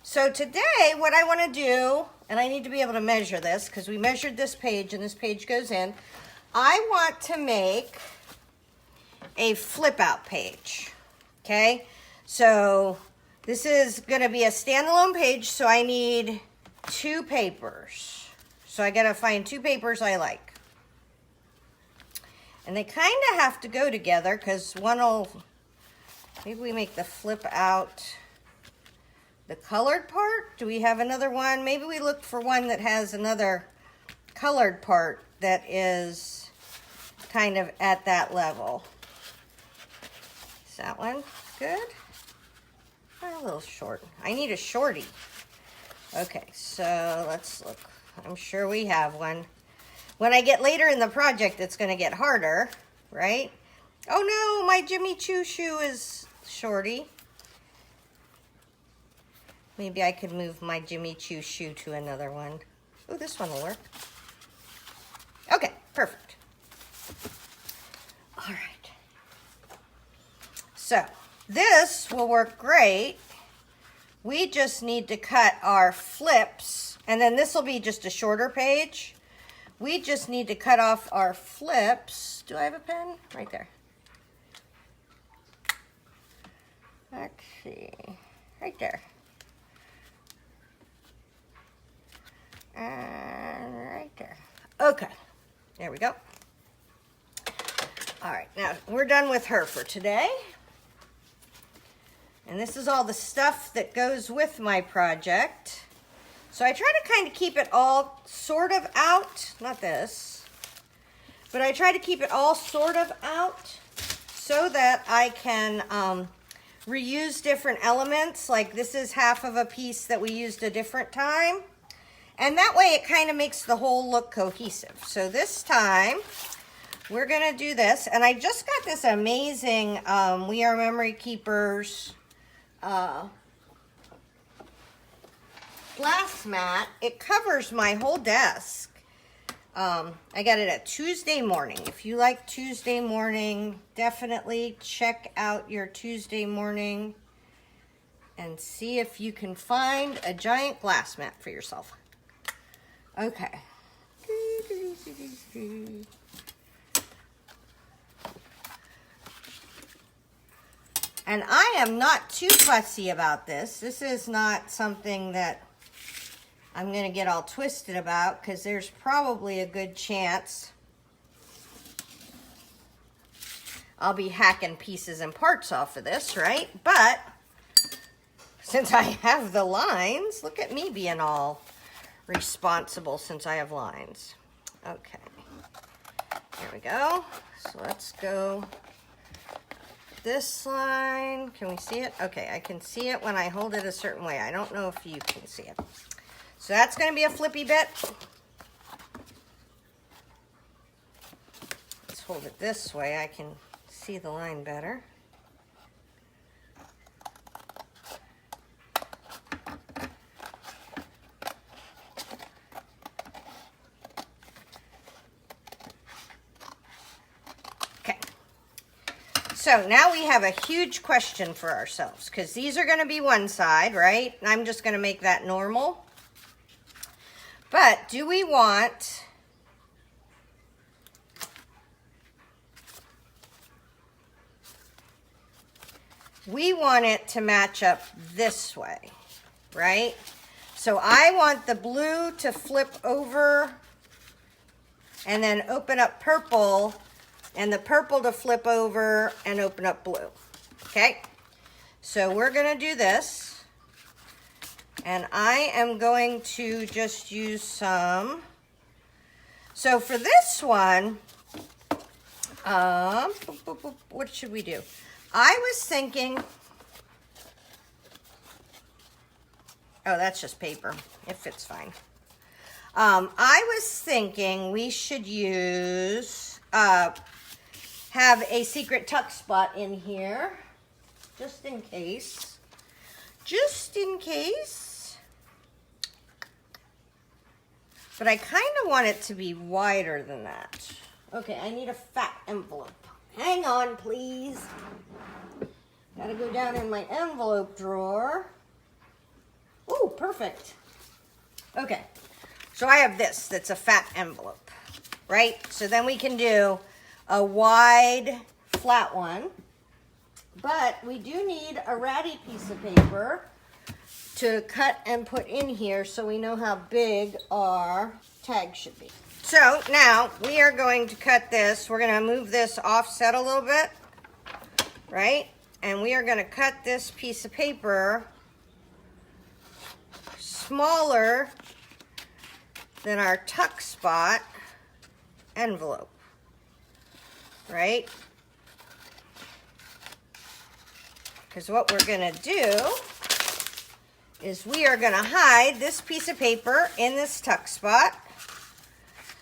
So today what I want to do, and I need to be able to measure this because we measured this page and this page goes in. I want to make a flip out page, okay? So this is going to be a standalone page, so I need 2 papers. So I got to find 2 papers I like. And they kind of have to go together because one will, maybe we make the flip out the colored part. Do we have another one? Maybe we look for one that has another colored part that is kind of at that level. Is that one good? A little short. I need a shorty. Okay, so let's look. I'm sure we have one. When I get later in the project, it's going to get harder, right? Oh no, my Jimmy Choo shoe is shorty. Maybe I could move my Jimmy Choo shoe to another one. Oh, this one will work. Okay, perfect. All right. So this will work great. We just need to cut our flips, and then this will be just a shorter page. We just need to cut off our flips. Do I have a pen? Right there. Let's see. Right there. And right there. Okay. There we go. All right. Now, we're done with her for today. And this is all the stuff that goes with my project. So I try to kind of keep it all sort of out. Not this. But I try to keep it all sort of out so that I can reuse different elements. Like this is half of a piece that we used a different time. And that way it kind of makes the whole look cohesive. So this time we're going to do this. And I just got this amazing We Are Memory Keepers glass mat. It covers my whole desk. I got it at Tuesday morning. If you like Tuesday morning, definitely check out your Tuesday morning and see if you can find a giant glass mat for yourself. Okay. And I am not too fussy about this. This is not something that I'm going to get all twisted about because there's probably a good chance I'll be hacking pieces and parts off of this, right? But since I have the lines, look at me being all responsible since I have lines. Okay. There we go. So let's go this line. Can we see it? Okay, I can see it when I hold it a certain way. I don't know if you can see it. So that's going to be a flippy bit. Let's hold it this way. I can see the line better. Okay. So now we have a huge question for ourselves because these are going to be one side, right? And I'm just going to make that normal. But do we want it to match up this way, right? So I want the blue to flip over and then open up purple, and the purple to flip over and open up blue, okay? So we're gonna do this. And I am going to just use some. So for this one, what should we do? I was thinking, oh, that's just paper. It fits fine. I was thinking we should use, have a secret tuck spot in here, just in case. Just in case. But I kind of want it to be wider than that. Okay, I need a fat envelope. Hang on, please. Gotta go down in my envelope drawer. Ooh, perfect. Okay, so I have this that's a fat envelope, right? So then we can do a wide flat one, but we do need a ratty piece of paper to cut and put in here so we know how big our tag should be. So now we are going to cut this. We're going to move this offset a little bit, right? And we are going to cut this piece of paper smaller than our tuck spot envelope, right? Because what we're going to do is we are going to hide this piece of paper in this tuck spot.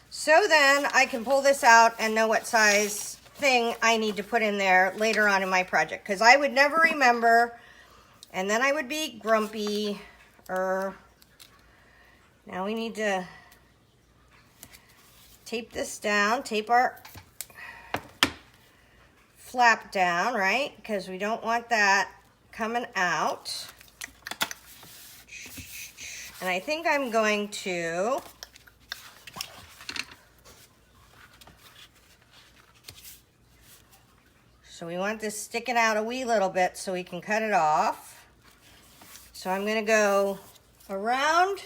So then I can pull this out and know what size thing I need to put in there later on in my project. Because I would never remember, and then I would be grumpy. Now we need to tape this down, tape our flap down, right? Because we don't want that coming out. And I think I'm going to so we want this sticking out a wee little bit so we can cut it off. So I'm going to go around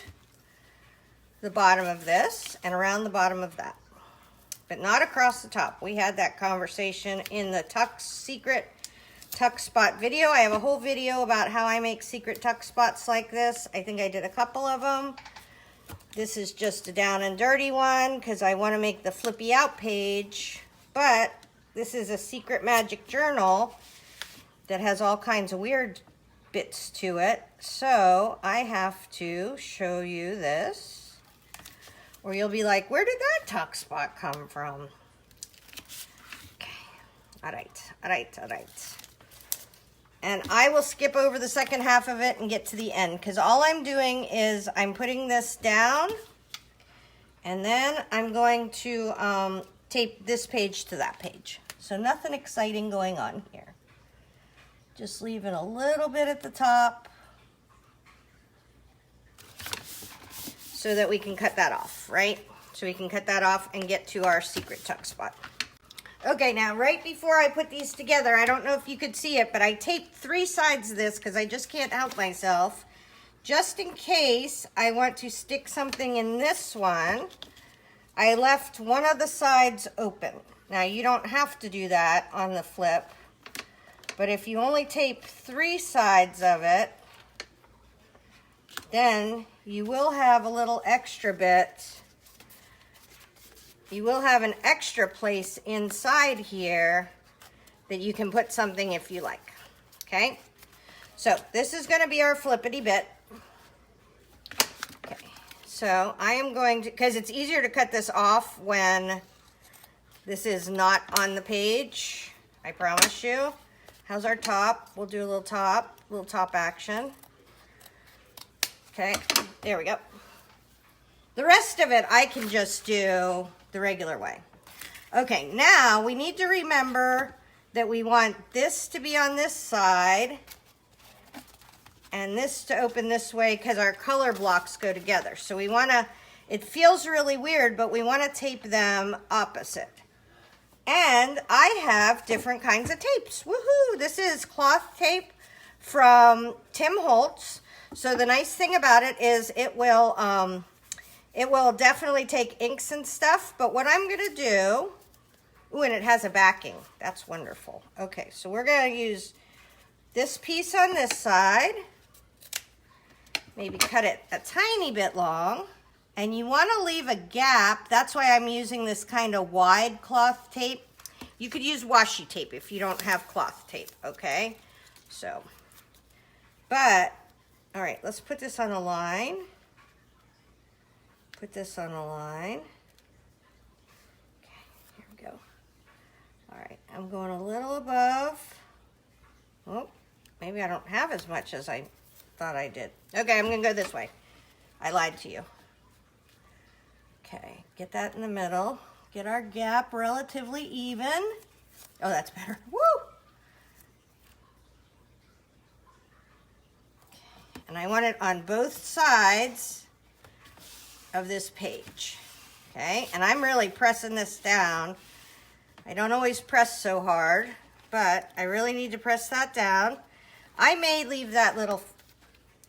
the bottom of this and around the bottom of that, but not across the top. We had that conversation in the secret tuck spot video. I have a whole video about how I make secret tuck spots like this. I think I did a couple of them. This is just a down and dirty one because I want to make the flippy out page, but this is a secret magic journal that has all kinds of weird bits to it. So I have to show you this, or you'll be like, where did that tuck spot come from? Okay, all right. And I will skip over the second half of it and get to the end, because all I'm doing is I'm putting this down, and then I'm going to tape this page to that page. So nothing exciting going on here. Just leaving a little bit at the top so that we can cut that off, right? So we can cut that off and get to our secret tuck spot. Okay, now right before I put these together, I don't know if you could see it, but I taped 3 sides of this because I just can't help myself. Just in case I want to stick something in this one, I left one of the sides open. Now you don't have to do that on the flip, but if you only tape 3 sides of it, then you will have a little extra bit. You will have an extra place inside here that you can put something if you like, okay? So this is gonna be our flippity bit. Okay, so I am going to, because it's easier to cut this off when this is not on the page, I promise you. How's our top? We'll do a little top action. Okay, there we go. The rest of it I can just do the regular way. Okay, now we need to remember that we want this to be on this side and this to open this way because our color blocks go together. So we want to, it feels really weird, but we want to tape them opposite. And I have different kinds of tapes. Woohoo! This is cloth tape from Tim Holtz. So the nice thing about it is it will definitely take inks and stuff. But what I'm going to do, ooh, and it has a backing. That's wonderful. Okay, so we're going to use this piece on this side. Maybe cut it a tiny bit long. And you want to leave a gap. That's why I'm using this kind of wide cloth tape. You could use washi tape if you don't have cloth tape, okay? So, but, all right, let's put this on a line. Put this on a line. Okay, here we go. All right, I'm going a little above. Oh, maybe I don't have as much as I thought I did. Okay, I'm going to go this way. I lied to you. Okay, get that in the middle. Get our gap relatively even. Oh, that's better. Woo! Okay, And I want it on both sides of this page. Okay, and I'm really pressing this down. I don't always press so hard, but I really need to press that down. I may leave that little,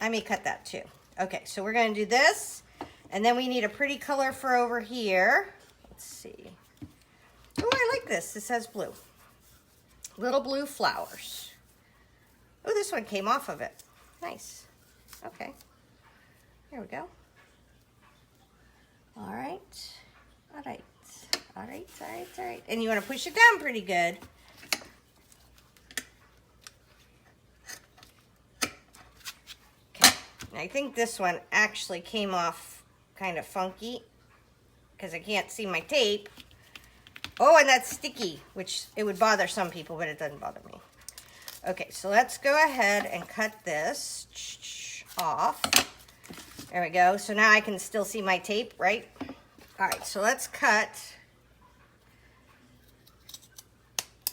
I may cut that too. Okay, so we're going to do this, and then we need a pretty color for over here. Let's see. Oh, I like this. This has blue. Little blue flowers. Oh, this one came off of it. Nice. Okay. There we go. All right. All right. All right. All right. All right. And you want to push it down pretty good. Okay. I think this one actually came off kind of funky because I can't see my tape. Oh, and that's sticky, which it would bother some people, but it doesn't bother me. Okay, so let's go ahead and cut this off. There we go. So now I can still see my tape, right? All right, so let's cut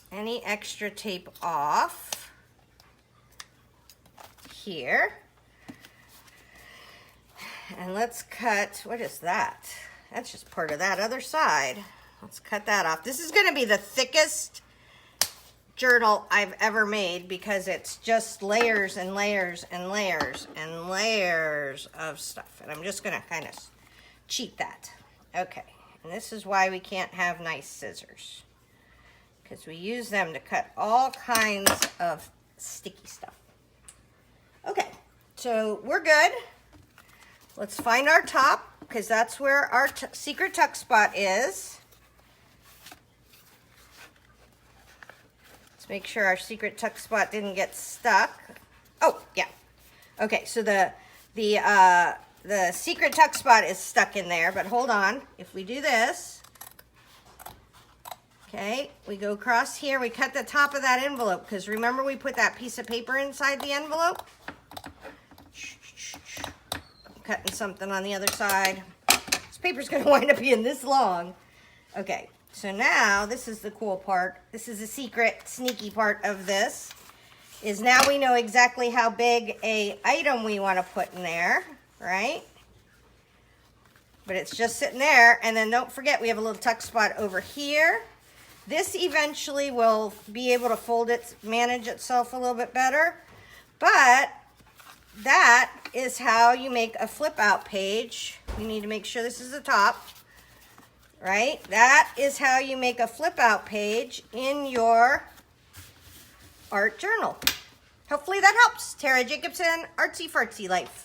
any extra tape off here. And let's cut, what is that? That's just part of that other side. Let's cut that off. This is going to be the thickest journal I've ever made because it's just layers and layers and layers and layers of stuff. And I'm just going to kind of cheat that. Okay, and this is why we can't have nice scissors, because we use them to cut all kinds of sticky stuff. Okay, so we're good. Let's find our top, because that's where our secret tuck spot is. Let's make sure our secret tuck spot didn't get stuck. Oh, yeah. Okay, so the secret tuck spot is stuck in there, but hold on. If we do this, okay, we go across here, we cut the top of that envelope, because remember we put that piece of paper inside the envelope? I'm cutting something on the other side. This paper's going to wind up being this long. Okay, so now this is the cool part. This is the secret, sneaky part of this, is now we know exactly how big a item we want to put in there, right? But it's just sitting there, and then don't forget we have a little tuck spot over here. This eventually will be able to fold it, manage itself a little bit better, but that is how you make a flip out page. We need to make sure this is the top, right? That is how you make a flip out page in your art journal. Hopefully that helps. Tara Jacobsen, Artsy Fartsy Life.